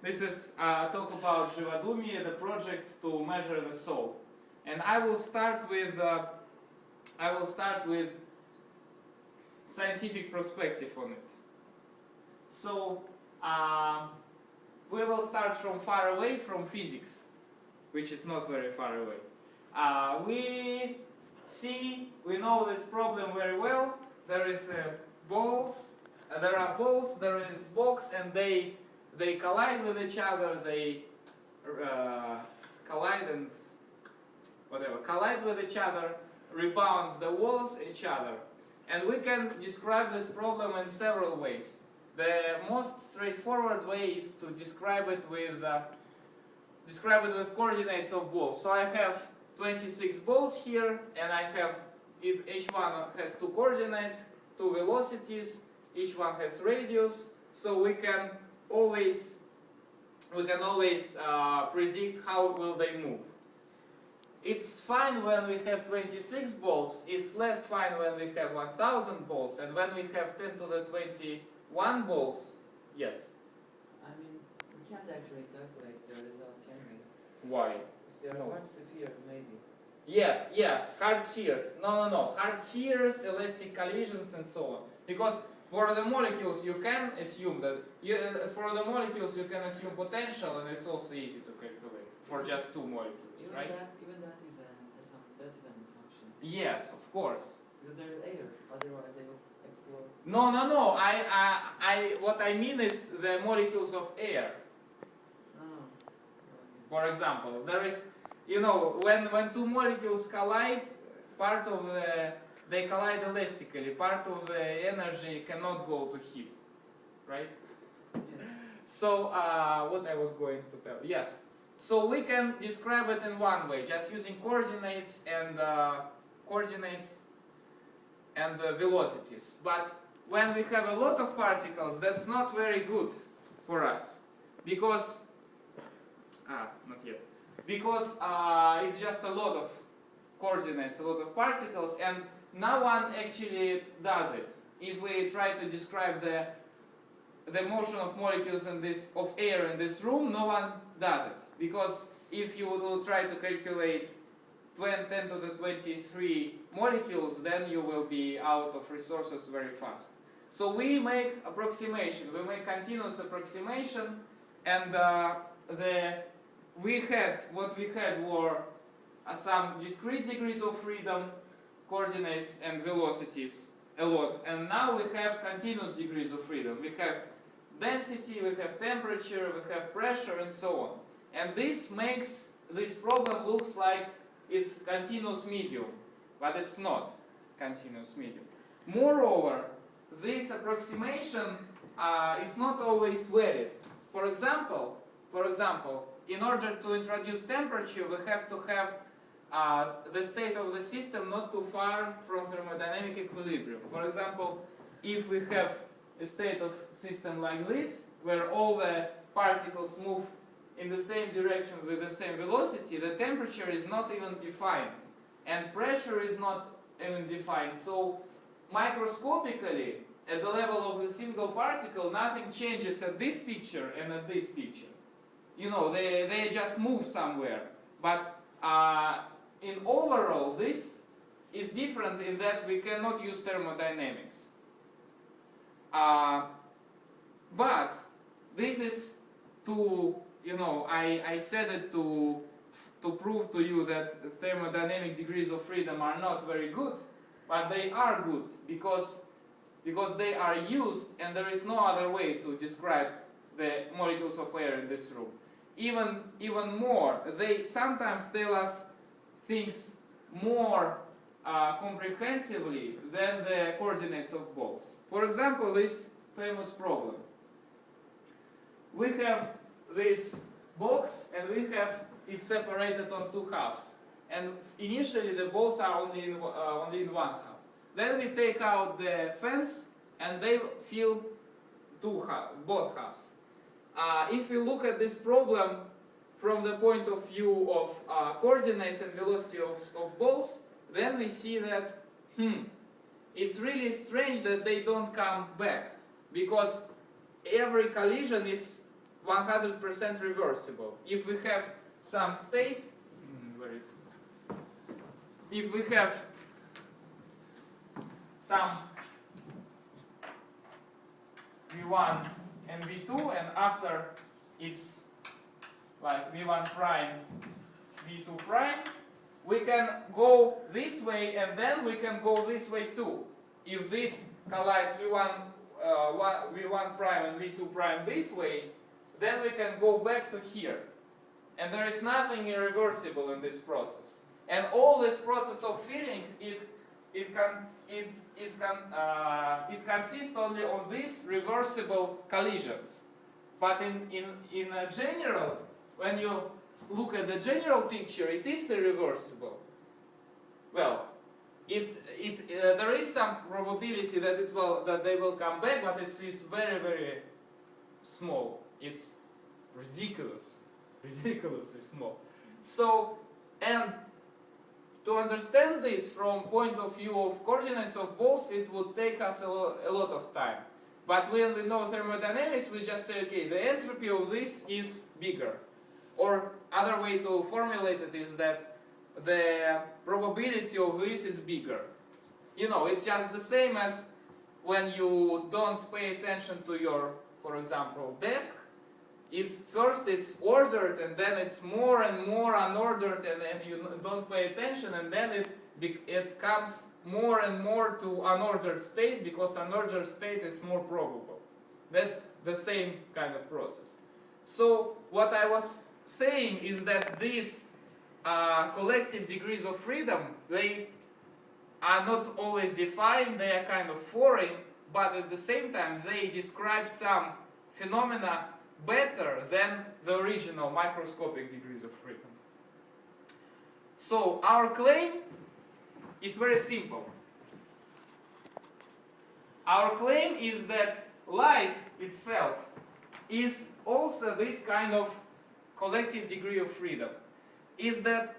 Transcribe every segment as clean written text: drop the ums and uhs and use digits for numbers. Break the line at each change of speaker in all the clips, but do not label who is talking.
This is talk about Zhywodumie, the project to measure the soul. And I will start with scientific perspective on it. So we will start from far away, from physics, which is not very far away. We know this problem very well. There is balls, there are balls, there is box, and they collide with each other. They collide with each other, rebounds the walls each other, and we can describe this problem in several ways. The most straightforward way is to describe it with coordinates of balls. So I have 26 balls here, and I have each one has two coordinates, two velocities, each one has radius. So we can always predict how will they move. It's fine when we have 26 balls. It's less fine when we have 1,000 balls, and when we have 10 to the 21 balls. Yes.
I mean, we can't actually calculate the result, can we?
Why?
If there are hard spheres, maybe.
Yes, yeah, hard spheres. No. Hard spheres, elastic collisions, and so on. Because for the molecules, you can assume that potential, and it's also easy to calculate for just two molecules, right?
Even that is an assumption.
Yes, of course.
Because there's air, otherwise they will explode.
No. What I mean is the molecules of air.
Oh.
For example, there is, when two molecules collide, they collide elastically. Part of the energy cannot go to heat, right?
Yes.
So what I was going to tell, yes. So we can describe it in one way, just using coordinates and velocities. But when we have a lot of particles, that's not very good for us, because not yet. Because it's just a lot of coordinates, a lot of particles, and no one actually does it. If we try to describe the motion of molecules of air in this room, no one does it. Because if you will try to calculate 10 to the 23 molecules, then you will be out of resources very fast. So we make approximation, we make continuous approximation, and what we had were some discrete degrees of freedom, coordinates and velocities a lot, and now we have continuous degrees of freedom. We have density, we have temperature, we have pressure, and so on. And this makes this problem looks like it's continuous medium, but it's not continuous medium. Moreover, this approximation is not always valid. For example, in order to introduce temperature, we have to have the state of the system not too far from thermodynamic equilibrium. For example, if we have a state of system like this, where all the particles move in the same direction with the same velocity, the temperature is not even defined, and pressure is not even defined. So microscopically, at the level of the single particle, nothing changes at this picture and at this picture. They just move somewhere. But in overall, this is different in that we cannot use thermodynamics. But this is I said it to prove to you that thermodynamic degrees of freedom are not very good, but they are good because they are used, and there is no other way to describe the molecules of air in this room. Even more, they sometimes tell us things more comprehensively than the coordinates of balls. For example, this famous problem. We have this box, and we have it separated on two halves. And initially the balls are only in one half. Then we take out the fence, and they fill both halves. If we look at this problem from the point of view of coordinates and velocity of balls, then we see that it's really strange that they don't come back, because every collision is 100% reversible. If we have some state, where is it? If we have some V1 and V2, and after it's like V1 prime, V2 prime, we can go this way and then we can go this way too. If this collides V1 prime and V2 prime this way, then we can go back to here. And there is nothing irreversible in this process. And all this process of filling, it consists only of these reversible collisions. But in general, when you look at the general picture, it is irreversible. Well, there is some probability that they will come back, but it's very, very small. It's ridiculously small. So, and to understand this from point of view of coordinates of balls, it would take us a lot of time. But when we know thermodynamics, we just say, okay, the entropy of this is bigger. Or other way to formulate it is that the probability of this is bigger. You know, it's just the same as when you don't pay attention to your, for example, desk. First it's ordered, and then it's more and more unordered, and then you don't pay attention, and then it comes more and more to unordered state, because unordered state is more probable. That's the same kind of process. So what I was saying is that these collective degrees of freedom, they are not always defined, they are kind of foreign, but at the same time they describe some phenomena better than the original microscopic degrees of freedom. So our claim is very simple. Our claim is that life itself is also this kind of collective degree of freedom. Is that,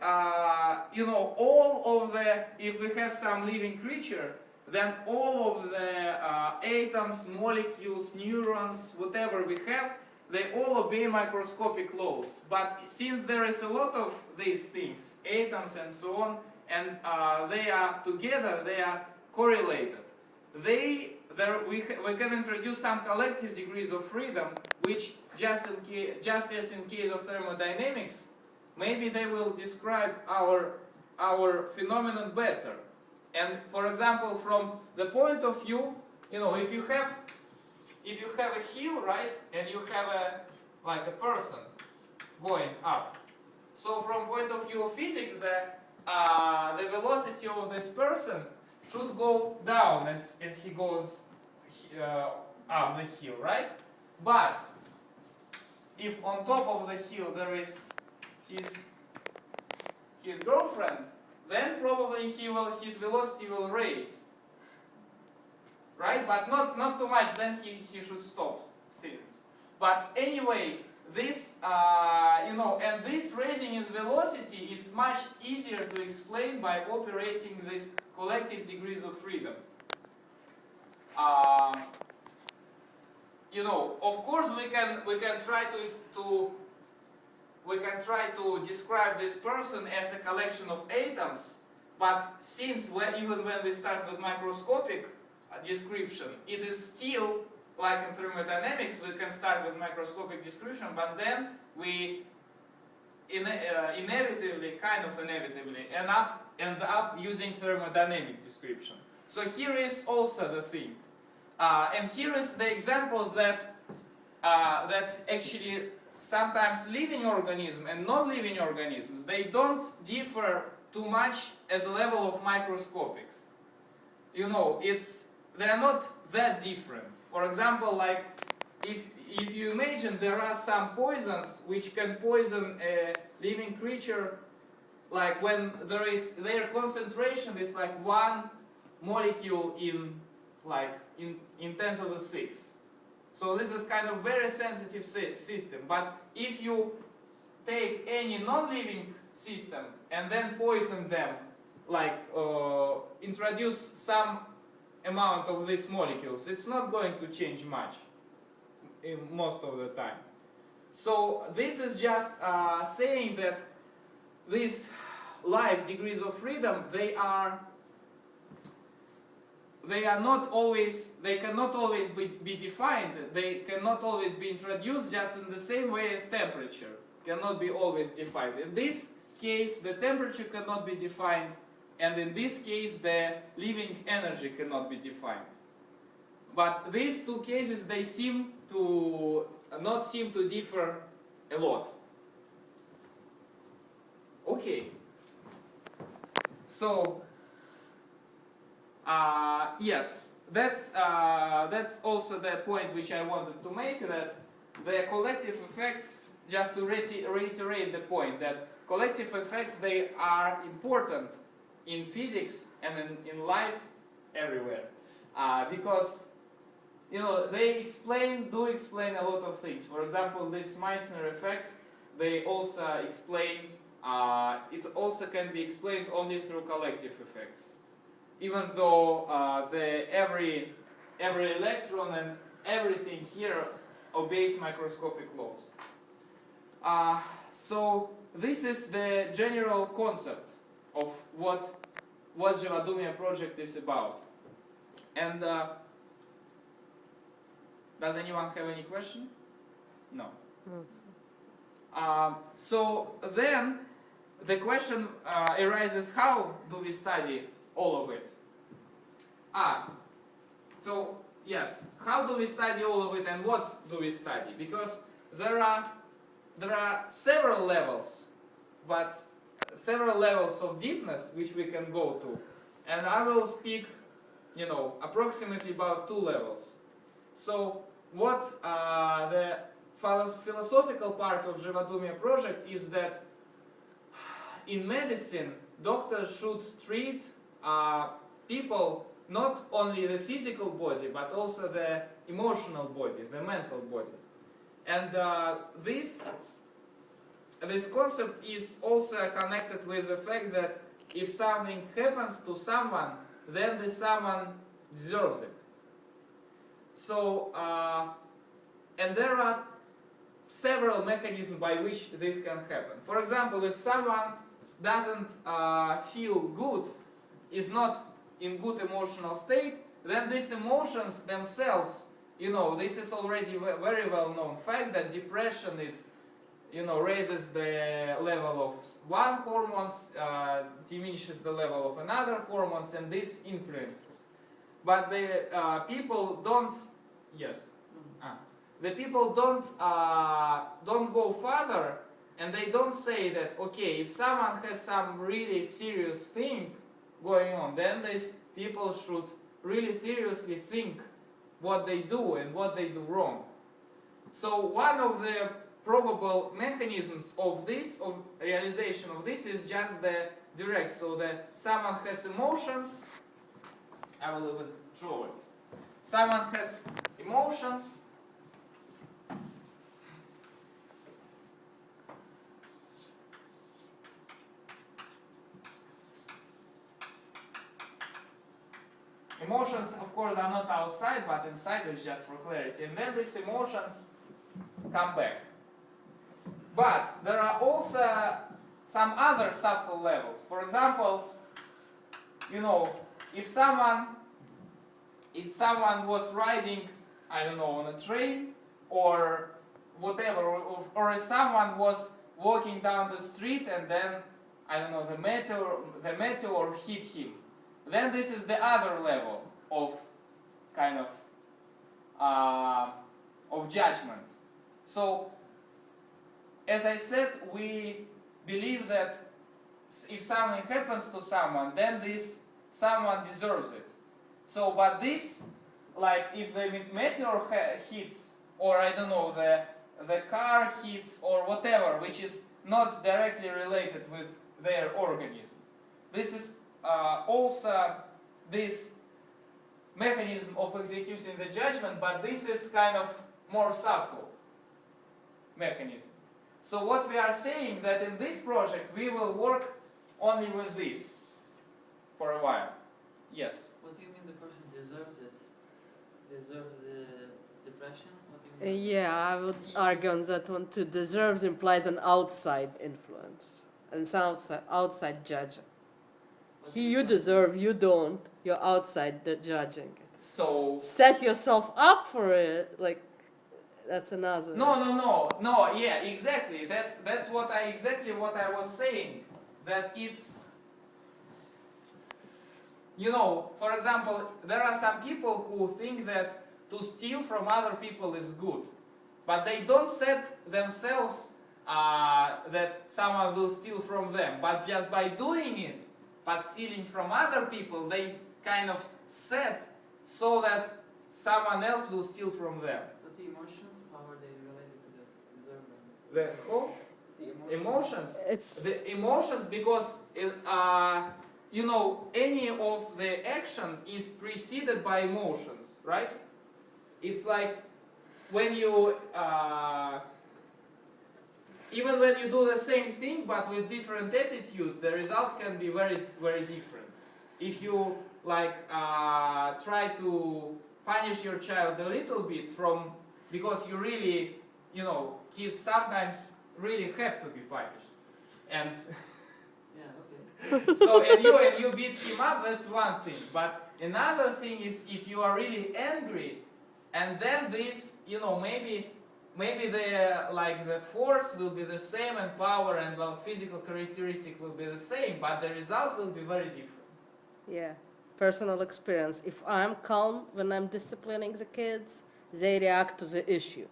you know, all of the, if we have some living creature, then all of the atoms, molecules, neurons, whatever we have, they all obey microscopic laws. But since there is a lot of these things, atoms and so on, and they are together, they are correlated. We can introduce some collective degrees of freedom, which just as in case of thermodynamics, maybe they will describe our phenomenon better. And for example, from the point of view, you know, if you have a hill, right, and you have a person going up. So from point of view of physics, the velocity of this person should go down as he goes up the hill, right? But if on top of the hill there is his girlfriend, then probably his velocity will raise, right? But not too much. Then he should stop since. But anyway, this you know, and this raising in velocity is much easier to explain by operating these collective degrees of freedom. You know, of course we can try to describe this person as a collection of atoms, but since even when we start with microscopic description, it is still like in thermodynamics. We can start with microscopic description, but then we inevitably end up using thermodynamic description. So here is also the thing, and here is the examples that actually sometimes living organisms and non-living organisms, they don't differ too much at the level of microscopics. You know, they are not that different. For example, like if you imagine there are some poisons which can poison a living creature, like when their concentration is like 1 molecule in 10 to the 6. So this is kind of very sensitive system. But if you take any non-living system and then poison them, like introduce some amount of these molecules, it's not going to change much in most of the time. So this is just saying that these life degrees of freedom, they cannot always be defined, they cannot always be introduced just in the same way as temperature cannot be always defined. In this case, the temperature cannot be defined, and in this case, the living energy cannot be defined. But these two cases, they seem to not seem to differ a lot. Okay. So, yes, that's also the point which I wanted to make, that the collective effects, just to reiterate the point, that collective effects, they are important in physics and in life everywhere, because they do explain a lot of things. For example, this Meissner effect, they also explain. It also can be explained only through collective effects, even though every electron and everything here obeys microscopic laws. So this is the general concept of what Zhywodumie Project is about. And does anyone have any question? No. So then the question arises: how do we study all of it? So yes, how do we study all of it, and what do we study? Because there are several levels, but several levels of deepness which we can go to, and I will speak, approximately about 2 levels. So what the philosophical part of Zhywodumie Project is that in medicine, doctors should treat people not only the physical body, but also the emotional body, the mental body. And this concept is also connected with the fact that if something happens to someone, then the someone deserves it. So, and there are several mechanisms by which this can happen. For example, if someone doesn't feel good, is not in good emotional state, then these emotions themselves, this is already very well known fact that depression, it raises the level of one hormones, diminishes the level of another hormones, and this influences. But the people don't. Yes. The people don't go further, and they don't say that, okay, if someone has some really serious thing going on, then these people should really seriously think what they do and what they do wrong. So one of the probable mechanisms of realization of this is just the direct. So that someone has emotions, I will even draw it. Someone has emotions, emotions, of course, are not outside, but inside, is just for clarity. And then these emotions come back. But there are also some other subtle levels. For example, if someone was riding, I don't know, on a train or whatever, or if someone was walking down the street and then, I don't know, the meteor hit him, then this is the other level of kind of judgment. So, as I said, we believe that if something happens to someone, then this someone deserves it. So, but this, like if the meteor hits, or I don't know, the car hits, or whatever, which is not directly related with their organism, this is also this mechanism of executing the judgment, but this is kind of more subtle mechanism. So what we are saying that in this project we will work only with this for a while. Yes?
What do you mean the person deserves it? Deserves the depression? What do you
Yeah, I would argue on that one too. Deserves implies an outside influence and some outside judging.
What
He,
do
you
mean?
deserve, you don't. You're outside the judging it.
So
Set yourself up for it, like that's another.
no. Yeah, exactly. That's exactly what I was saying. That it's, for example, there are some people who think that to steal from other people is good, but they don't set themselves that someone will steal from them. But just by doing it, but stealing from other people, they kind of set so that someone else will steal from them.
But the emotions, how are they related to the deserve and
The who?
the
Emotions.
It's
The emotions, because any of the action is preceded by emotions, right? It's like when you even when you do the same thing but with different attitude, the result can be very, very different. If you try to punish your child a little bit because you really, kids sometimes really have to be punished, and
yeah, okay.
so and you beat him up, that's one thing. But another thing is if you are really angry, and then this, maybe the force will be the same and power and the physical characteristic will be the same, but the result will be very different.
yeah, personal experience. If I'm calm when I'm disciplining the kids, they react to the issue.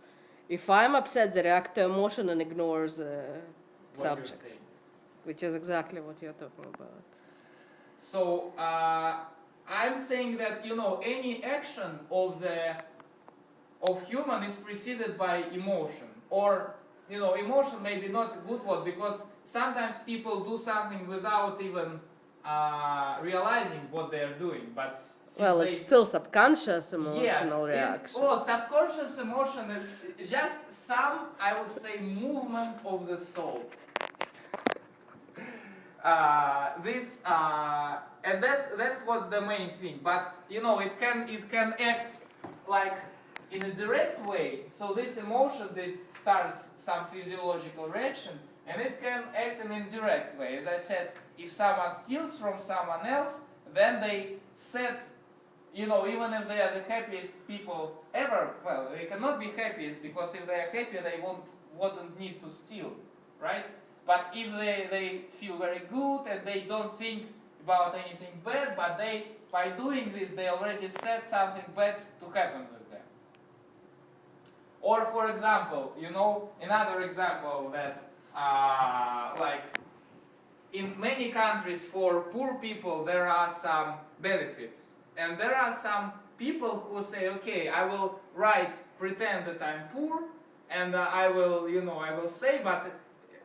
If I'm upset, they react to emotion and ignore the
What you're
subject,
saying.
which is exactly what you're talking about.
So I'm saying that any action of human is preceded by emotion, or emotion may be not a good word, because sometimes people do something without even realizing what they are doing. But
Well, it's still subconscious emotional
yes,
reaction.
subconscious emotion is just some, I would say, movement of the soul. And that's what's the main thing. But it can act like in a direct way. So this emotion that starts some physiological reaction, and it can act in an indirect way. As I said, if someone steals from someone else, then they set, even if they are the happiest people ever, well, they cannot be happiest, because if they are happy, they wouldn't need to steal, right? But if they feel very good and they don't think about anything bad, but by doing this, they already set something bad to happen with them. Or, for example, another example that, in many countries for poor people, there are some benefits. And there are some people who say, okay, I will pretend that I'm poor, and I will say, but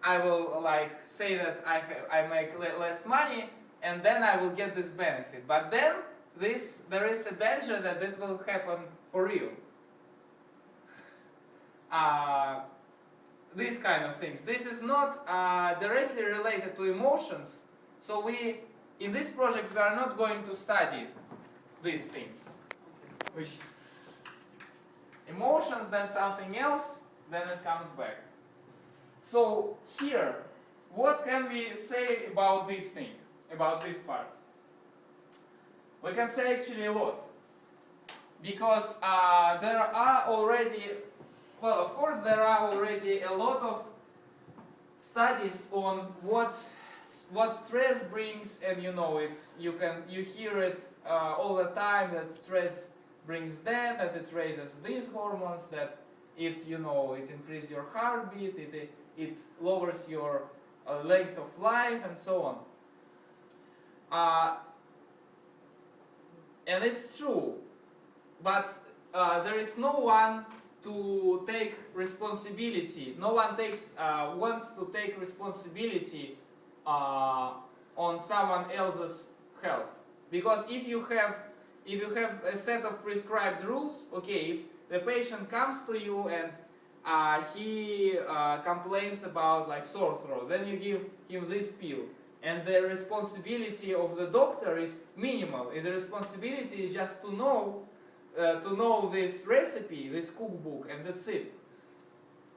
I will say that I make less money, and then I will get this benefit. But then there is a danger that it will happen for real. These kind of things. This is not directly related to emotions. So in this project, we are not going to study these things. Which emotions, then something else, then it comes back. So here, what can we say about this thing, about this part? We can say actually a lot. Because there are already, well, of course there are already a lot of studies on what stress brings, and you hear it all the time, that stress brings that it raises these hormones, that it increases your heartbeat, it lowers your length of life, and so on. And it's true, but there is no one to take responsibility. No one wants to take responsibility on someone else's health. Because if you have a set of prescribed rules, okay, if the patient comes to you and he complains about sore throat, then you give him this pill, and the responsibility of the doctor is minimal. The responsibility is just to know to know this recipe, this cookbook, and that's it.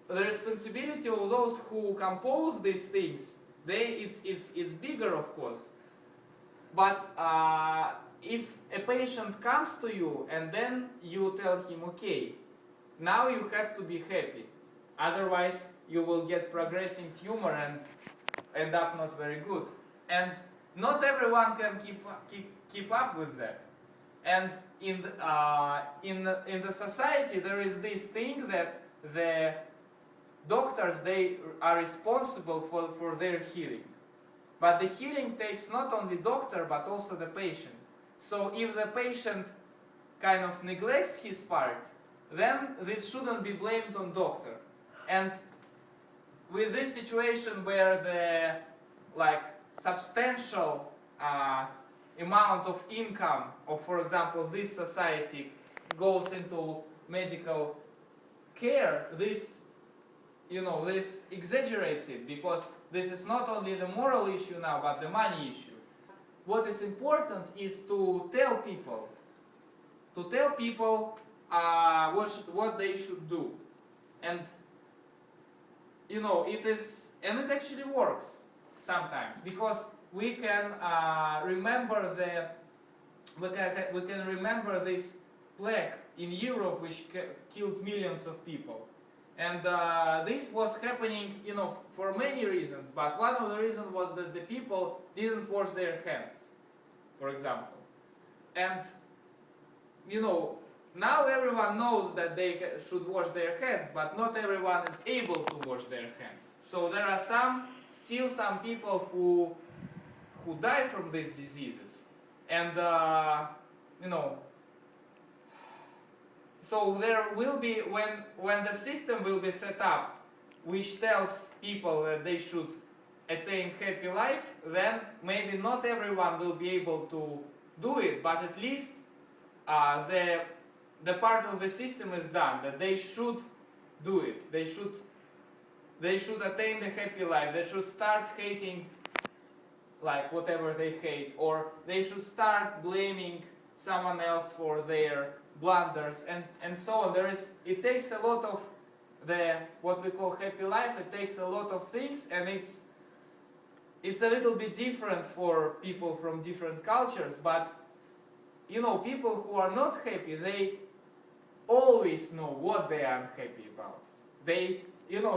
The responsibility of those who compose these things, it's bigger, of course. But if a patient comes to you and then you tell him, okay, now you have to be happy, otherwise you will get progressing tumor and end up not very good. And not everyone can keep up with that. And in the society there is this thing that the doctors, they are responsible for their healing. But the healing takes not only doctor but also the patient. So if the patient kind of neglects his part, then this shouldn't be blamed on doctor. And with this situation where the substantial amount of income of, for example, this society goes into medical care, this exaggerates it, because this is not only the moral issue now, but the money issue. What is important is to tell people what they should do, and it actually works sometimes, because we can remember this plague in Europe which killed millions of people. And this was happening, for many reasons. But one of the reasons was that the people didn't wash their hands, for example. And, now everyone knows that they should wash their hands, but not everyone is able to wash their hands. So there are still some people who die from these diseases. And, so there will be, when the system will be set up, which tells people that they should attain happy life, then maybe not everyone will be able to do it, but at least the part of the system is done, that they should do it. They should attain the happy life. They should start hating whatever they hate, or they should start blaming someone else for their blunders, and so on. It takes a lot of what we call happy life. It takes a lot of things, and it's a little bit different for people from different cultures. But people who are not happy, they always know what they are unhappy about. They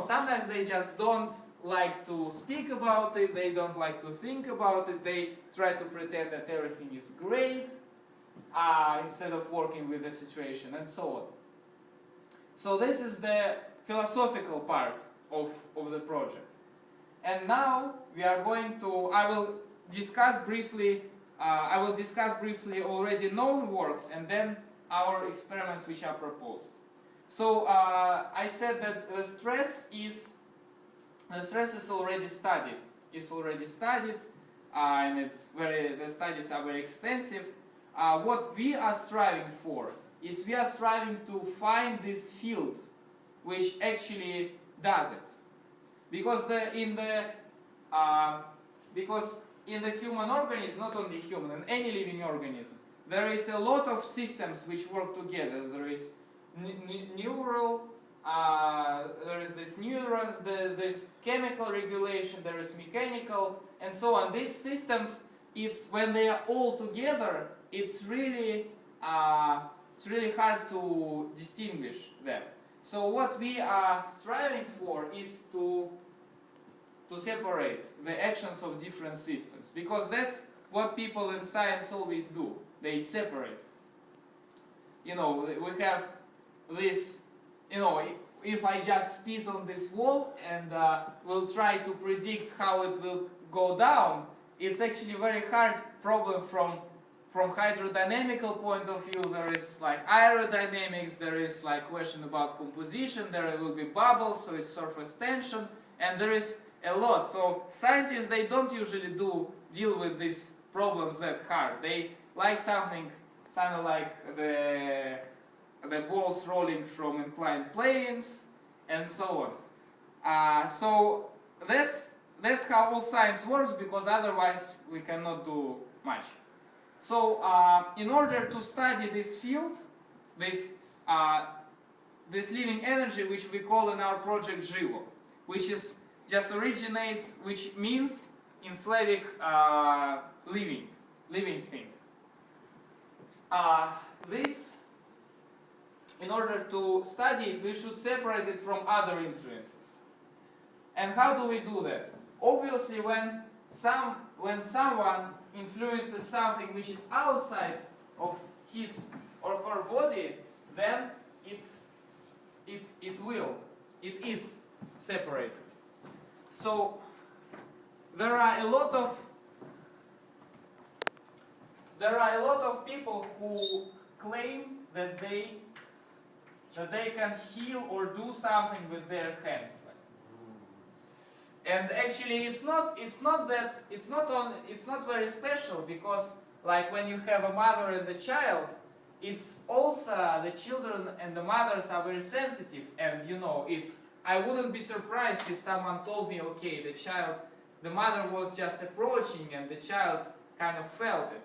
sometimes they just don't like to speak about it. They don't like to think about it. They try to pretend that everything is great, instead of working with the situation, and so on. So this is the philosophical part of the project. And now we are going to, I will discuss briefly already known works, and then our experiments which are proposed. So I said that the stress is already studied. And the studies are very extensive. What we are striving for is we are striving to find this field which actually does it, because in the human organism, not only human, in any living organism, there is a lot of systems which work together. There is neural, there is this neurons, there's chemical regulation, there is mechanical, and so on. These systems, when they are all together, it's really hard to distinguish them. So what we are striving for is to separate the actions of different systems, because that's what people in science always do. They separate. We have this, if I just spit on this wall and will try to predict how it will go down, it's actually a very hard problem from hydrodynamical point of view. There is aerodynamics, there is question about composition, there will be bubbles, so it's surface tension, and there is a lot. So scientists, they don't usually deal with these problems that hard. They like something like the balls rolling from inclined planes, and so on. So that's how all science works, because otherwise we cannot do much. So in order to study this field, this this living energy, which we call in our project Zhyvo, which is just originates, which means in Slavic living thing. This, in order to study it, we should separate it from other influences. And how do we do that? Obviously, when someone influences something which is outside of his or her body, then it is separated. So there are a lot of people who claim that they can heal or do something with their hands. And actually, it's not very special, because like when you have a mother and a child, it's also the children and the mothers are very sensitive, and you know, I wouldn't be surprised if someone told me, okay, the mother was just approaching and the child kind of felt it.